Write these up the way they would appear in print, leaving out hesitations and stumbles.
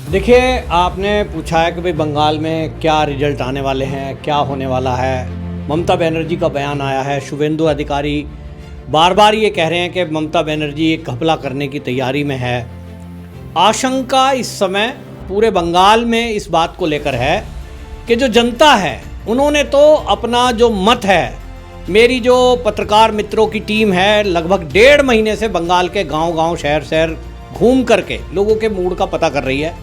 देखिए, आपने पूछा है कि भाई बंगाल में क्या रिजल्ट आने वाले हैं, क्या होने वाला है। ममता बनर्जी का बयान आया है, शुभेंदु अधिकारी बार बार ये कह रहे हैं कि ममता बनर्जी एक घपला करने की तैयारी में है। आशंका इस समय पूरे बंगाल में इस बात को लेकर है कि जो जनता है उन्होंने तो अपना जो मत है, मेरी जो पत्रकार मित्रों की टीम है लगभग 1.5 महीने से बंगाल के गांव-गांव, शहर-शहर घूम करके लोगों के मूड का पता कर रही है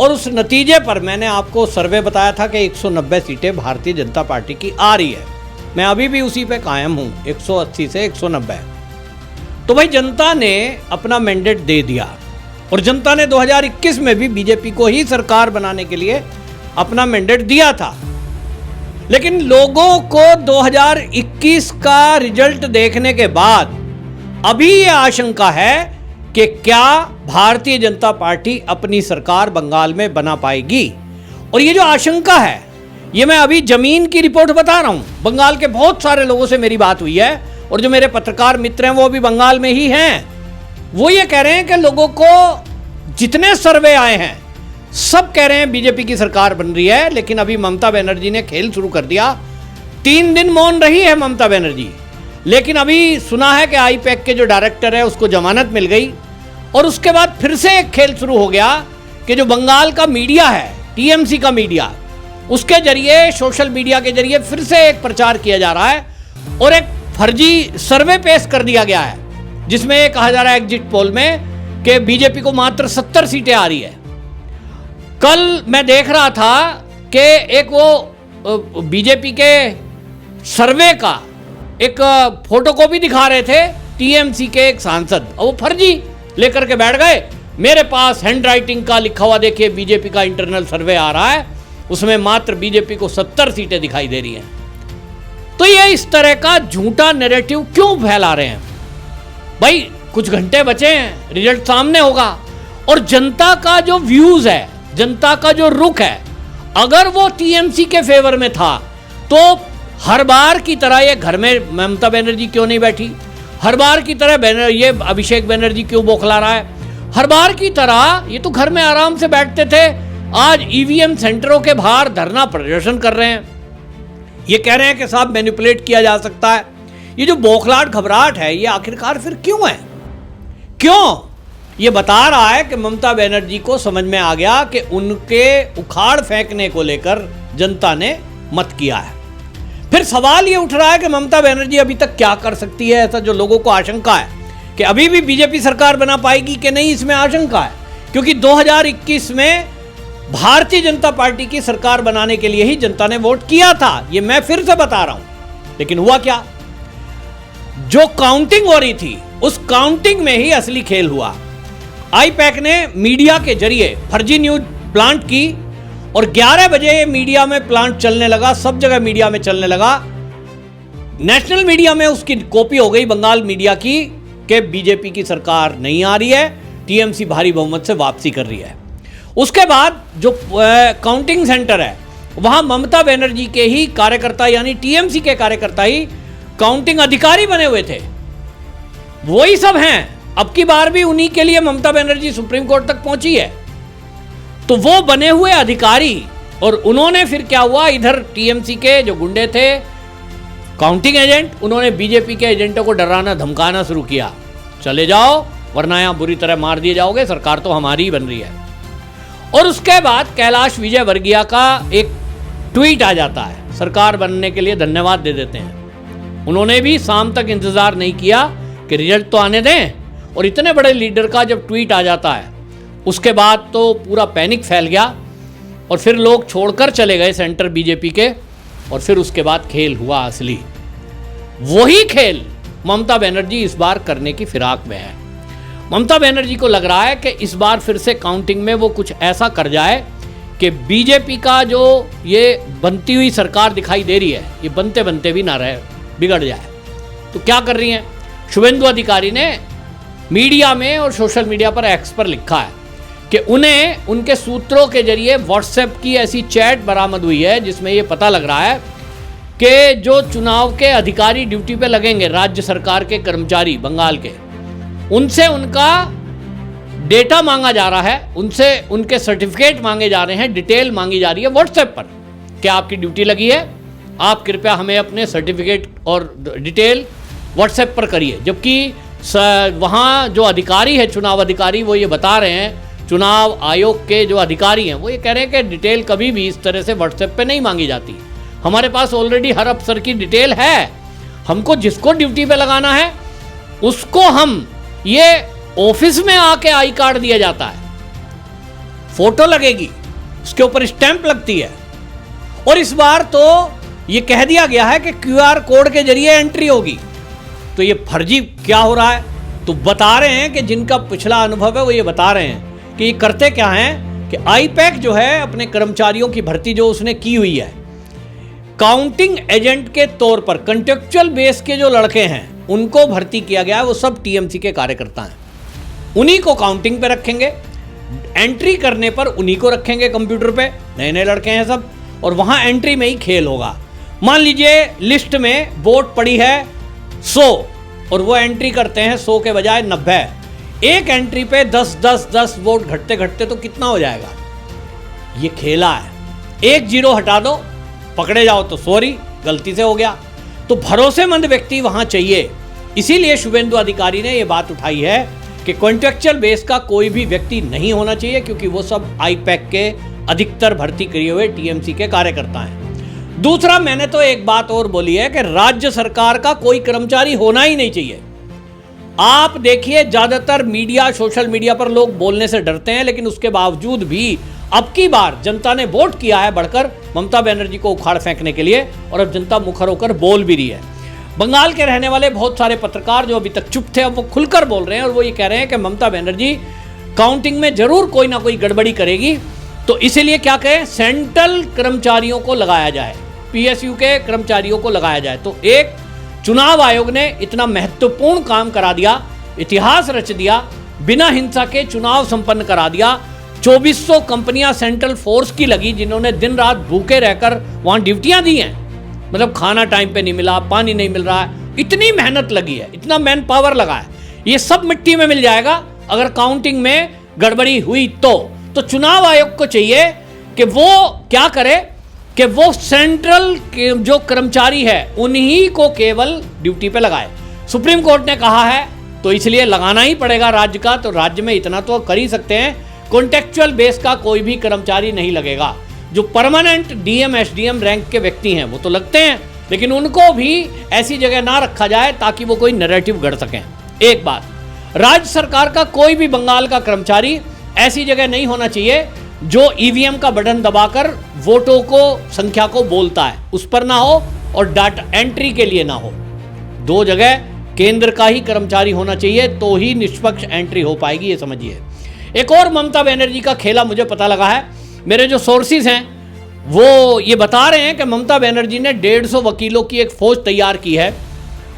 और उस नतीजे पर मैंने आपको सर्वे बताया था कि 190 सीटें भारतीय जनता पार्टी की आ रही है। मैं अभी भी उसी पे कायम हूँ, 180 से 190। तो भाई जनता ने अपना मैंडेट दे दिया और जनता ने 2021 में भी बीजेपी को ही सरकार बनाने के लिए अपना मैंडेट दिया था। लेकिन लोगों को 2021 का रिजल्ट देखने के बाद अभी ये आशंका है कि क्या भारतीय जनता पार्टी अपनी सरकार बंगाल में बना पाएगी। और ये जो आशंका है, ये मैं अभी जमीन की रिपोर्ट बता रहा हूं। बंगाल के बहुत सारे लोगों से मेरी बात हुई है और जो मेरे पत्रकार मित्र हैं वो भी बंगाल में ही हैं। वो ये कह रहे हैं कि लोगों को जितने सर्वे आए हैं सब कह रहे हैं बीजेपी की सरकार बन रही है। लेकिन अभी ममता बनर्जी ने खेल शुरू कर दिया। 3 दिन मौन रही है ममता बनर्जी, लेकिन अभी सुना है कि आईपैक के जो डायरेक्टर है उसको जमानत मिल गई और उसके बाद फिर से एक खेल शुरू हो गया कि जो बंगाल का मीडिया है, टीएमसी का मीडिया, उसके जरिए, सोशल मीडिया के जरिए फिर से एक प्रचार किया जा रहा है और एक फर्जी सर्वे पेश कर दिया गया है जिसमें ये कहा जा रहा है एग्जिट पोल में कि बीजेपी को मात्र 70 सीटें आ रही है। कल मैं देख रहा था कि एक वो बीजेपी के सर्वे का एक फोटोकॉपी दिखा रहे थे टीएमसी के एक सांसद, और वो फर्जी लेकर के बैठ गए। मेरे पास हैंडराइटिंग का लिखा हुआ देखिए, बीजेपी का इंटरनल सर्वे आ रहा है, उसमें मात्र बीजेपी को 70 सीटें दिखाई दे रही हैं। तो ये इस तरह का झूठा नैरेटिव क्यों फैला रहे हैं? भाई कुछ घंटे बचे हैं, रिजल्ट सामने होगा और जनता का जो व्यूज है, जनता का जो रुख है, अगर वो टीएमसी के फेवर में था तो हर बार की तरह ये घर में ममता बनर्जी क्यों नहीं बैठी? हर बार की तरह ये अभिषेक बनर्जी क्यों बौखला रहा है? हर बार की तरह ये तो घर में आराम से बैठते थे। आज ईवीएम सेंटरों के बाहर धरना प्रदर्शन कर रहे हैं। ये कह रहे हैं कि साहब मैनिपुलेट किया जा सकता है। ये जो बौखलाहट घबराहट है, ये आखिरकार फिर क्यों है? क्यों? ये बता रहा है कि ममता बनर्जी को समझ में आ गया कि उनके उखाड़ फेंकने को लेकर जनता ने मत किया है। फिर सवाल ये उठ रहा है कि ममता बनर्जी अभी तक क्या कर सकती है, ऐसा जो लोगों को आशंका है कि अभी भी बीजेपी सरकार बना पाएगी कि नहीं, इसमें आशंका है। क्योंकि 2021 में भारतीय जनता पार्टी की सरकार बनाने के लिए ही जनता ने वोट किया था, ये मैं फिर से बता रहा हूं। लेकिन हुआ क्या? जो काउंटिंग हो रही थी उस काउंटिंग में ही असली खेल हुआ। आईपैक ने मीडिया के जरिए फर्जी न्यूज प्लांट की और 11 बजे मीडिया में प्लांट चलने लगा, सब जगह मीडिया में चलने लगा। नेशनल मीडिया में उसकी कॉपी हो गई बंगाल मीडिया की कि बीजेपी की सरकार नहीं आ रही है, टीएमसी भारी बहुमत से वापसी कर रही है। उसके बाद जो काउंटिंग सेंटर है वहां ममता बनर्जी के ही कार्यकर्ता यानी टीएमसी के कार्यकर्ता ही काउंटिंग अधिकारी बने हुए थे। वही सब हैं। अब की बार भी उन्हीं के लिए ममता बनर्जी सुप्रीम कोर्ट तक पहुंची है। तो वो बने हुए अधिकारी, और उन्होंने फिर क्या हुआ, इधर टीएमसी के जो गुंडे थे, काउंटिंग एजेंट, उन्होंने बीजेपी के एजेंटों को डराना धमकाना शुरू किया, चले जाओ वरना यहां बुरी तरह मार दिए जाओगे, सरकार तो हमारी ही बन रही है। और उसके बाद कैलाश विजयवर्गीय का एक ट्वीट आ जाता है, सरकार बनने के लिए धन्यवाद दे देते हैं। उन्होंने भी शाम तक इंतजार नहीं किया कि रिजल्ट तो आने दें, और इतने बड़े लीडर का जब ट्वीट आ जाता है उसके बाद तो पूरा पैनिक फैल गया और फिर लोग छोड़कर चले गए सेंटर बीजेपी के। और फिर उसके बाद खेल हुआ असली। वही खेल ममता बनर्जी इस बार करने की फिराक में है। ममता बनर्जी को लग रहा है कि इस बार फिर से काउंटिंग में वो कुछ ऐसा कर जाए कि बीजेपी का जो ये बनती हुई सरकार दिखाई दे रही है, ये बनते बनते भी ना रहे, बिगड़ जाए। तो क्या कर रही हैं? शुभेंदु अधिकारी ने मीडिया में और सोशल मीडिया पर एक्स पर लिखा है कि उन्हें उनके सूत्रों के जरिए व्हाट्सएप की ऐसी चैट बरामद हुई है जिसमें ये पता लग रहा है कि जो चुनाव के अधिकारी ड्यूटी पे लगेंगे, राज्य सरकार के कर्मचारी बंगाल के, उनसे उनका डेटा मांगा जा रहा है, उनसे उनके सर्टिफिकेट मांगे जा रहे हैं, डिटेल मांगी जा रही है व्हाट्सएप पर, क्या आपकी ड्यूटी लगी है, आप कृपया हमें अपने सर्टिफिकेट और डिटेल व्हाट्सएप पर करिए। जबकि वहाँ जो अधिकारी है, चुनाव अधिकारी, वो ये बता रहे हैं, चुनाव आयोग के जो अधिकारी हैं वो ये कह रहे हैं कि डिटेल कभी भी इस तरह से व्हाट्सएप पे नहीं मांगी जाती। हमारे पास ऑलरेडी हर अफसर की डिटेल है, हमको जिसको ड्यूटी पे लगाना है उसको हम ये ऑफिस में आके आई कार्ड दिया जाता है, फोटो लगेगी, उसके ऊपर स्टैंप लगती है, और इस बार तो ये कह दिया गया है कि QR कोड के जरिए एंट्री होगी। तो ये फर्जी क्या हो रहा है? तो बता रहे हैं कि जिनका पिछला अनुभव है वो ये बता रहे हैं कि ये करते क्या हैं कि आईपैक जो है अपने कर्मचारियों की भर्ती जो उसने की हुई है, काउंटिंग एजेंट के तौर पर कॉन्ट्रेक्चुअल बेस के जो लड़के हैं उनको भर्ती किया गया है, वो सब TMC के कार्यकर्ता हैं, उन्हीं को काउंटिंग पे रखेंगे, एंट्री करने पर उन्हीं को रखेंगे कंप्यूटर पे, नए नए लड़के हैं सब, और वहाँ एंट्री में ही खेल होगा। मान लीजिए लिस्ट में वोट पड़ी है 100 और वो एंट्री करते हैं 100 के बजाय 90, एक एंट्री पे 10 वोट घटते घटते तो कितना हो जाएगा? ये खेला है, एक जीरो हटा दो, पकड़े जाओ तो सॉरी, गलती से हो गया। तो भरोसेमंद व्यक्ति वहां चाहिए, इसीलिए शुभेंदु अधिकारी ने यह बात उठाई है कि कॉन्ट्रेक्चुअल बेस का कोई भी व्यक्ति नहीं होना चाहिए, क्योंकि वो सब आईपैक के अधिकतर भर्ती किए हुए TMC के कार्यकर्ता हैं। दूसरा, मैंने तो एक बात और बोली है कि राज्य सरकार का कोई कर्मचारी होना ही नहीं चाहिए। आप देखिए, ज्यादातर मीडिया, सोशल मीडिया पर लोग बोलने से डरते हैं, लेकिन उसके बावजूद भी अब की बार जनता ने वोट किया है बढ़कर ममता बनर्जी को उखाड़ फेंकने के लिए, और अब जनता मुखर होकर बोल भी रही है। बंगाल के रहने वाले बहुत सारे पत्रकार जो अभी तक चुप थे, अब वो खुलकर बोल रहे हैं, और वो ये कह रहे हैं कि ममता बनर्जी काउंटिंग में जरूर कोई ना कोई गड़बड़ी करेगी, तो इसीलिए क्या कहें, सेंट्रल कर्मचारियों को लगाया जाए, PSU के कर्मचारियों को लगाया जाए। तो एक चुनाव आयोग ने इतना महत्वपूर्ण काम करा दिया, इतिहास रच दिया, बिना हिंसा के चुनाव संपन्न करा दिया। 2400 कंपनियां सेंट्रल फोर्स की लगी, जिन्होंने दिन रात भूखे रहकर वहां ड्यूटियां दी हैं, मतलब खाना टाइम पे नहीं मिला, पानी नहीं मिल रहा है, इतनी मेहनत लगी है, इतना मैन पावर लगा है, ये सब मिट्टी में मिल जाएगा अगर काउंटिंग में गड़बड़ी हुई तो चुनाव आयोग को चाहिए कि वो क्या करे कि वो सेंट्रल के जो कर्मचारी है उन्हीं को केवल ड्यूटी पे लगाए। सुप्रीम कोर्ट ने कहा है तो इसलिए लगाना ही पड़ेगा राज्य का, तो राज्य में इतना तो कर ही सकते हैं, कॉन्टेक्चुअल बेस का कोई भी कर्मचारी नहीं लगेगा। जो परमानेंट DM SDM रैंक के व्यक्ति हैं वो तो लगते हैं, लेकिन उनको भी ऐसी जगह ना रखा जाए ताकि वो कोई नैरेटिव गढ़ सकें। एक बात, राज्य सरकार का कोई भी बंगाल का कर्मचारी ऐसी जगह नहीं होना चाहिए जो EVM का बटन दबाकर वोटों को, संख्या को बोलता है, उस पर ना हो, और डाटा एंट्री के लिए ना हो। दो जगह केंद्र का ही कर्मचारी होना चाहिए, तो ही निष्पक्ष एंट्री हो पाएगी, ये समझिए। एक और ममता बनर्जी का खेला मुझे पता लगा है, मेरे जो सोर्सेज हैं वो ये बता रहे हैं कि ममता बनर्जी ने 150 वकीलों की एक फौज तैयार की है,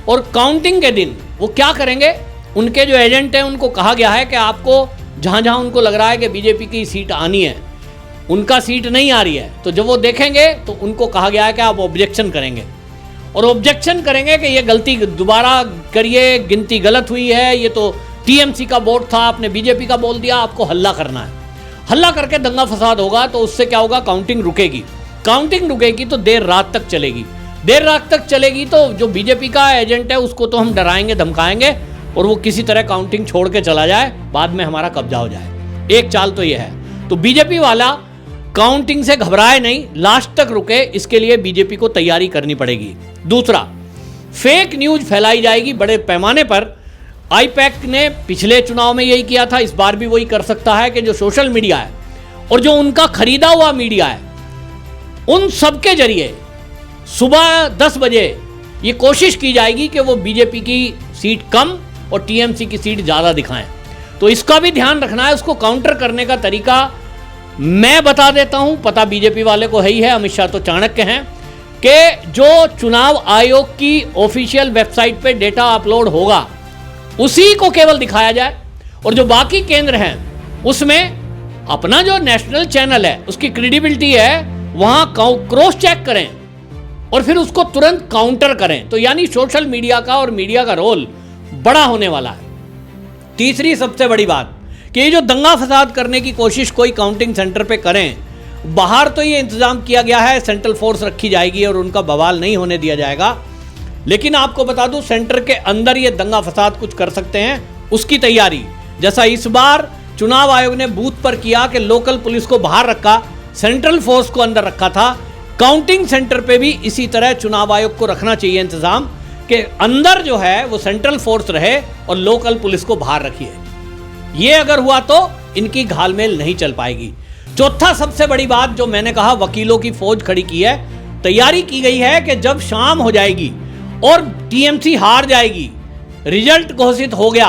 और काउंटिंग के दिन वो क्या करेंगे, उनके जो एजेंट हैं उनको कहा गया है कि आपको जहाँ जहाँ उनको लग रहा है कि बीजेपी की सीट आनी है, उनका सीट नहीं आ रही है, तो जब वो देखेंगे तो उनको कहा गया है कि आप ऑब्जेक्शन करेंगे, और ऑब्जेक्शन करेंगे कि ये गलती दोबारा करिए, गिनती गलत हुई है, ये तो TMC का वोट था, आपने बीजेपी का बोल दिया, आपको हल्ला करना है। हल्ला करके दंगा फसाद होगा, तो उससे क्या होगा, काउंटिंग रुकेगी। काउंटिंग रुकेगी तो देर रात तक चलेगी, देर रात तक चलेगी तो जो बीजेपी का एजेंट है उसको तो हम डराएंगे, धमकाएंगे, और वो किसी तरह काउंटिंग छोड़ के चला जाए, बाद में हमारा कब्जा हो जाए। एक चाल तो ये है। तो बीजेपी वाला काउंटिंग से घबराए नहीं, लास्ट तक रुके, इसके लिए बीजेपी को तैयारी करनी पड़ेगी। दूसरा, फेक न्यूज फैलाई जाएगी बड़े पैमाने पर। आईपैक ने पिछले चुनाव में यही किया था, इस बार भी वही कर सकता है कि जो सोशल मीडिया है और जो उनका खरीदा हुआ मीडिया है, उन सब के जरिए सुबह 10 बजे ये कोशिश की जाएगी कि वो बीजेपी की सीट कम और TMC की सीट ज़्यादा दिखाएं। तो इसका भी ध्यान रखना है। उसको काउंटर करने का तरीका मैं बता देता हूं, पता बीजेपी वाले को है ही है, अमित शाह तो चाणक्य हैं, कि जो चुनाव आयोग की ऑफिशियल वेबसाइट पे डेटा अपलोड होगा उसी को केवल दिखाया जाए, और जो बाकी केंद्र हैं उसमें अपना जो नेशनल चैनल है उसकी क्रेडिबिलिटी है, वहां क्रॉस चेक करें और फिर उसको तुरंत काउंटर करें। तो यानी सोशल मीडिया का और मीडिया का रोल बड़ा होने वाला है। तीसरी सबसे बड़ी बात कि ये जो दंगा फसाद करने की कोशिश कोई काउंटिंग सेंटर पे करें, बाहर तो ये इंतजाम किया गया है, सेंट्रल फोर्स रखी जाएगी और उनका बवाल नहीं होने दिया जाएगा, लेकिन आपको बता दूं सेंटर के अंदर ये दंगा फसाद कुछ कर सकते हैं, उसकी तैयारी जैसा इस बार चुनाव आयोग ने बूथ पर किया कि लोकल पुलिस को बाहर रखा, सेंट्रल फोर्स को अंदर रखा था, काउंटिंग सेंटर पे भी इसी तरह चुनाव आयोग को रखना चाहिए इंतजाम कि अंदर जो है वो सेंट्रल फोर्स रहे और लोकल पुलिस को बाहर रखिए। ये अगर हुआ तो इनकी घालमेल नहीं चल पाएगी। चौथा सबसे बड़ी बात जो मैंने कहा, वकीलों की फौज खड़ी की है, तैयारी की गई है कि जब शाम हो जाएगी और टीएमसी हार जाएगी, रिजल्ट घोषित हो गया,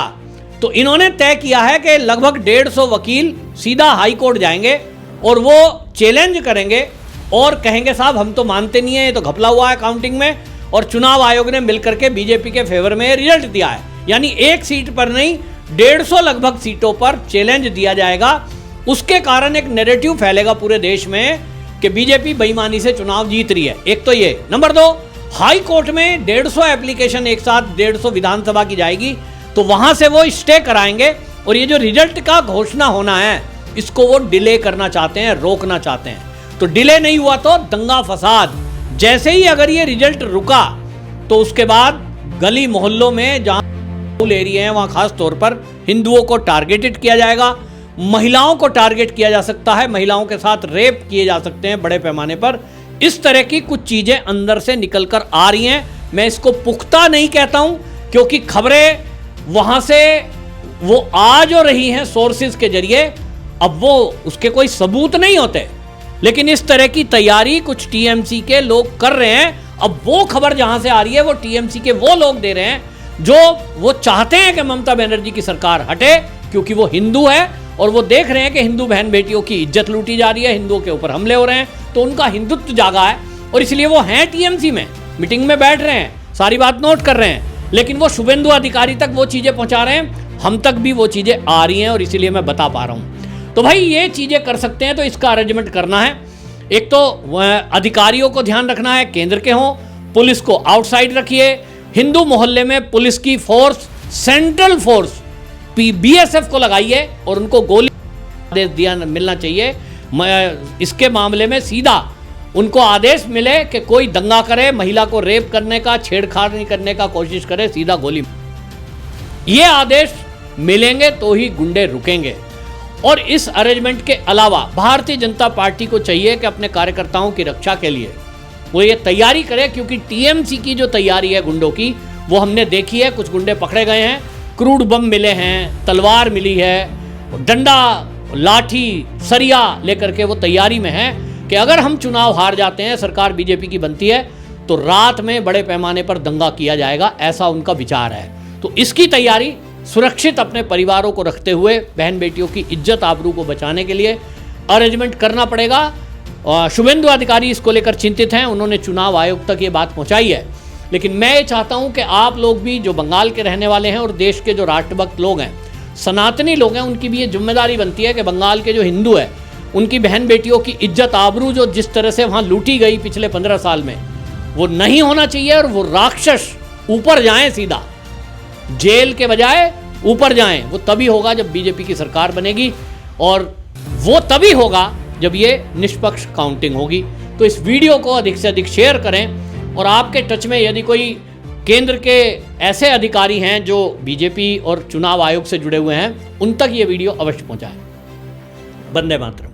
तो इन्होंने तय किया है कि लगभग 150 वकील सीधा हाई कोर्ट जाएंगे और वो चैलेंज करेंगे और कहेंगे साहब हम तो मानते नहीं है, ये तो घपला हुआ है काउंटिंग में और चुनाव आयोग ने मिलकर के बीजेपी के फेवर में रिजल्ट दिया है। यानी एक सीट पर नहीं, 150 लगभग सीटों पर चैलेंज दिया जाएगा। उसके कारण एक नैरेटिव फैलेगा पूरे देश में कि बीजेपी बेईमानी से चुनाव जीत रही है। एक तो ये। नंबर 2, हाई कोर्ट में 150 एप्लीकेशन एक साथ 150 विधानसभा की जाएगी, तो वहां से वो स्टे कराएंगे और ये जो रिजल्ट का घोषणा होना है इसको वो डिले करना चाहते हैं, रोकना चाहते हैं। तो डिले नहीं हुआ तो दंगा फसाद, जैसे ही अगर ये रिजल्ट रुका तो उसके बाद गली मोहल्लों में जहां एरिया है वहां खास तौर पर हिंदुओं को टारगेटेड किया जाएगा, महिलाओं को टारगेट किया जा सकता है, महिलाओं के साथ रेप किए जा सकते हैं बड़े पैमाने पर। इस तरह की कुछ चीजें अंदर से निकल कर आ रही हैं। मैं इसको पुख्ता नहीं कहता हूं क्योंकि खबरें वहां से वो आ जो रही हैं सोर्सेज के जरिए, अब वो उसके कोई सबूत नहीं होते, लेकिन इस तरह की तैयारी कुछ टीएमसी के लोग कर रहे हैं। अब वो खबर जहां से आ रही है वो टीएमसी के वो लोग दे रहे हैं जो वो चाहते हैं कि ममता बनर्जी की सरकार हटे, क्योंकि वो हिंदू है और वो देख रहे हैं कि हिंदू बहन बेटियों की इज्जत लूटी जा रही है, हिंदुओं के ऊपर हमले हो रहे हैं, तो उनका हिंदुत्व जागा है और इसलिए वो हैं टीएमसी में, मीटिंग में बैठ रहे हैं, सारी बात नोट कर रहे हैं, लेकिन वो शुभेंदु अधिकारी तक वो चीजें पहुंचा रहे हैं, हम तक भी वो चीजें आ रही हैं और इसीलिए मैं बता पा रहा हूं। तो भाई ये चीजें कर सकते हैं तो इसका अरेंजमेंट करना है। एक तो अधिकारियों को ध्यान रखना है, केंद्र के हों, पुलिस को आउटसाइड रखिए, हिंदू मोहल्ले में पुलिस की फोर्स, सेंट्रल फोर्स बीएसएफ को लगाइए और उनको गोली आदेश दिया मिलना चाहिए। इसके मामले में सीधा उनको आदेश मिले कि कोई दंगा करे, महिला को रेप करने का, छेड़खानी करने का कोशिश करे, सीधा गोली। ये आदेश मिलेंगे तो ही गुंडे रुकेंगे। और इस अरेंजमेंट के अलावा भारतीय जनता पार्टी को चाहिए कि अपने कार्यकर्ताओं की रक्षा के लिए वो ये तैयारी करे, क्योंकि टीएमसी की जो तैयारी है गुंडों की वो हमने देखी है। कुछ गुंडे पकड़े गए हैं, क्रूड बम मिले हैं, तलवार मिली है, डंडा, लाठी, सरिया लेकर के वो तैयारी में है कि अगर हम चुनाव हार जाते हैं, सरकार बीजेपी की बनती है, तो रात में बड़े पैमाने पर दंगा किया जाएगा, ऐसा उनका विचार है। तो इसकी तैयारी सुरक्षित अपने परिवारों को रखते हुए बहन बेटियों की इज्जत आबरू को बचाने के लिए अरेंजमेंट करना पड़ेगा। शुभेंदु अधिकारी इसको लेकर चिंतित हैं, उन्होंने चुनाव आयोग तक ये बात पहुंचाई है। लेकिन मैं ये चाहता हूं कि आप लोग भी जो बंगाल के रहने वाले हैं और देश के जो राष्ट्रभक्त लोग हैं, सनातनी लोग हैं, उनकी भी ये जिम्मेदारी बनती है कि बंगाल के जो हिंदू है उनकी बहन बेटियों की इज्जत आबरू जो जिस तरह से वहाँ लूटी गई पिछले 15 साल में, वो नहीं होना चाहिए। और वो राक्षस ऊपर जाएं, सीधा जेल के बजाय ऊपर जाएं। वो तभी होगा जब बीजेपी की सरकार बनेगी और वो तभी होगा जब ये निष्पक्ष काउंटिंग होगी। तो इस वीडियो को अधिक से अधिक शेयर करें और आपके टच में यदि कोई केंद्र के ऐसे अधिकारी हैं जो बीजेपी और चुनाव आयोग से जुड़े हुए हैं, उन तक ये वीडियो अवश्य पहुंचाएं। वंदे मातरम।